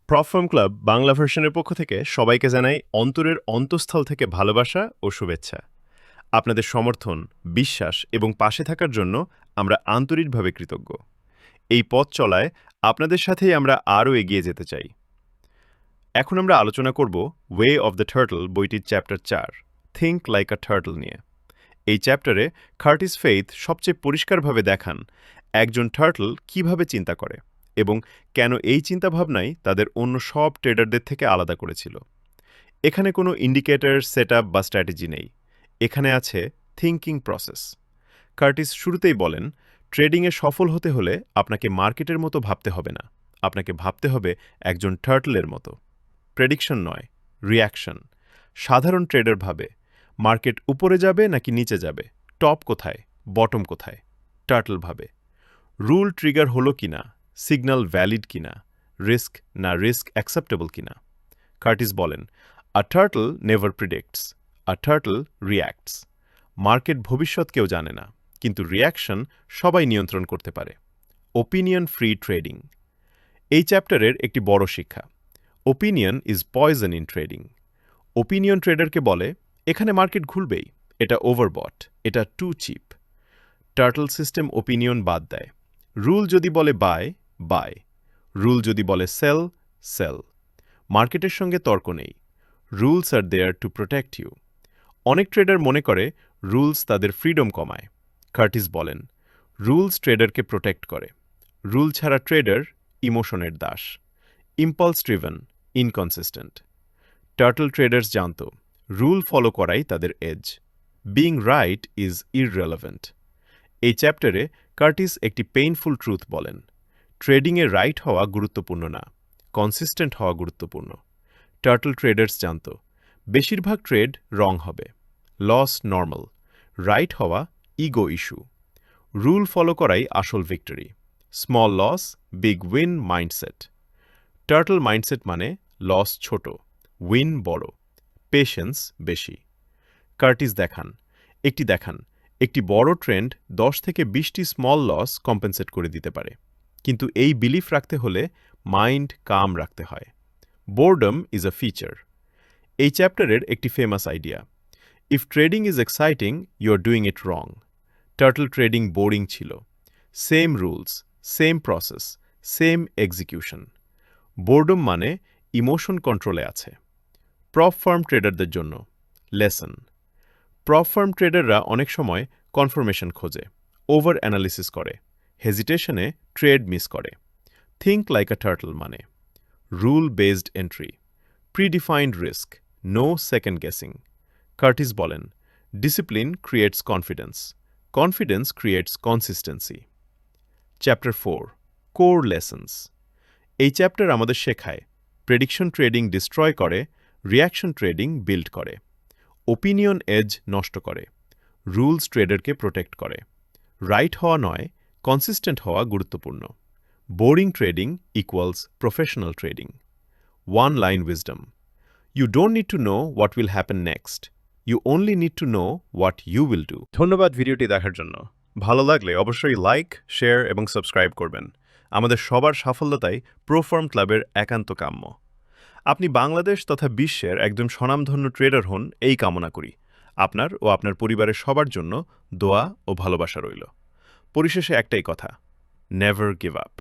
প্রফার্ম club Bangla ভার্সনের পক্ষ থেকে সবাইকে জানাই অন্তরের অন্তঃস্থল থেকে ভালোবাসা ও শুভেচ্ছা। আপনাদের সমর্থন, বিশ্বাস এবং পাশে থাকার জন্য আমরা আন্তরিকভাবে কৃতজ্ঞ। এই পথ চলায় আপনাদের সাথেই আমরা আরও এগিয়ে যেতে চাই। এখন আমরা আলোচনা করব ওয়ে অফ দ্য টার্টল বইটির chapter 4 think like a turtle নিয়ে। এই চ্যাপ্টারে কার্টিস ফেইথ সবচেয়ে পরিষ্কারভাবে দেখান একজন টার্টল কিভাবে চিন্তা করে এবং কেন এই চিন্তাভাবনাই তাদের অন্য সব ট্রেডারদের থেকে আলাদা করেছিল। এখানে কোনো ইন্ডিকেটর, সেটআপ বা স্ট্র্যাটেজি নেই। এখানে আছে থিঙ্কিং প্রসেস। কার্টিস শুরুতেই বলেন, ট্রেডিংয়ে সফল হতে হলে আপনাকে মার্কেটের মতো ভাবতে হবে না, আপনাকে ভাবতে হবে একজন টার্টলের মতো। প্রেডিকশন নয়, রিয়াকশন। সাধারণ ট্রেডার ভাবে মার্কেট উপরে যাবে নাকি নিচে যাবে, টপ কোথায়, বটম কোথায়। টার্টল ভাবে রুল ট্রিগার হলো কিনা, সিগন্যাল ভ্যালিড কিনা, রিস্ক অ্যাকসেপ্টেবল কিনা। কার্টিস বলেন, আ টার্টল নেভার প্রিডিক্টস, আ টার্টল রিয়্যাক্টস। মার্কেট ভবিষ্যৎ কেউ জানে না, কিন্তু রিয়াকশন সবাই নিয়ন্ত্রণ করতে পারে। ওপিনিয়ন ফ্রি ট্রেডিং এই চ্যাপ্টারের একটি বড় শিক্ষা। Opinion is poison in trading. Opinion ট্রেডারকে বলে, এখানে মার্কেট ঘুরবেই, এটা ওভারবট, এটা too cheap. Turtle system opinion বাদ দেয়। রুল যদি বলে বাই, বাই। রুল যদি বলে সেল, সেল। মার্কেটের সঙ্গে তর্ক নেই। রুলস আর দেয়ার টু প্রোটেক্ট ইউ। অনেক ট্রেডার মনে করে রুলস তাদের ফ্রিডম কমায়। কার্টিস বলেন, রুলস ট্রেডারকে প্রোটেক্ট করে। রুল ছাড়া ট্রেডার ইমোশনের দাস, impulse driven, inconsistent. Turtle traders জানত রুল ফলো করাই তাদের edge. Being right is irrelevant. এই চ্যাপ্টারে কার্টিস একটি পেইনফুল ট্রুথ বলেন, ট্রেডিংয়ে রাইট হওয়া গুরুত্বপূর্ণ না, কনসিস্টেন্ট হওয়া গুরুত্বপূর্ণ। টার্টল ট্রেডার্স জানত বেশিরভাগ ট্রেড রং হবে, লস নর্মাল, রাইট হওয়া ইগো ইস্যু। রুল ফলো করাই আসল victory. Small loss big win mindset. Turtle mindset মানে লস ছোট, উইন বড়, পেশেন্স বেশি। কার্টিস দেখান একটি বড় ট্রেন্ড 10 থেকে 20টি স্মল লস কম্পেনসেট করে দিতে পারে, কিন্তু এই বিলিফ রাখতে হলে মাইন্ড কাম রাখতে হয়। Boredom is a feature. এই চ্যাপ্টারের একটি famous idea, if trading is exciting you are doing it wrong. Turtle trading boring ছিল। Same rules, same process, same execution. Boredom মানে ইমোশন কন্ট্রোলে আছে। প্রপ ফার্ম ট্রেডারদের জন্য লেসন। প্রপ ফার্ম ট্রেডাররা অনেক সময় কনফার্মেশন খোঁজে, ওভার অ্যানালিসিস করে, হেজিটেশনে ট্রেড মিস করে। থিঙ্ক লাইক আ টার্টল মানে rule based entry, predefined risk, no second guessing. Curtis বলেন, discipline creates confidence, confidence creates consistency. Chapter 4 core lessons. এই চ্যাপ্টার আমাদের শেখায় প্রেডিকশন ট্রেডিং ডিস্ট্রয় করে, রিয়াকশন ট্রেডিং বিল্ড করে। Opinion edge নষ্ট করে, rules ট্রেডারকে প্রোটেক্ট করে। রাইট হওয়া নয়, কনসিস্টেন্ট হওয়া গুরুত্বপূর্ণ। Boring trading equals professional trading. One line wisdom, you don't need to know what will happen next, you only need to know what you will do. ধন্যবাদ ভিডিওটি দেখার জন্য। ভালো লাগলে অবশ্যই লাইক, শেয়ার এবং সাবস্ক্রাইব করবেন। আমাদের সবার সাফল্যতাই প্রোফার্ম ক্লাবের একান্ত কাম্য। আপনি বাংলাদেশ তথা বিশ্বের একজন স্বনামধন্য ট্রেডার হন, এই কামনা করি। আপনার ও আপনার পরিবারের সবার জন্য দোয়া ও ভালোবাসা রইল। পরিশেষে একটাই কথা, নেভার গিভ আপ।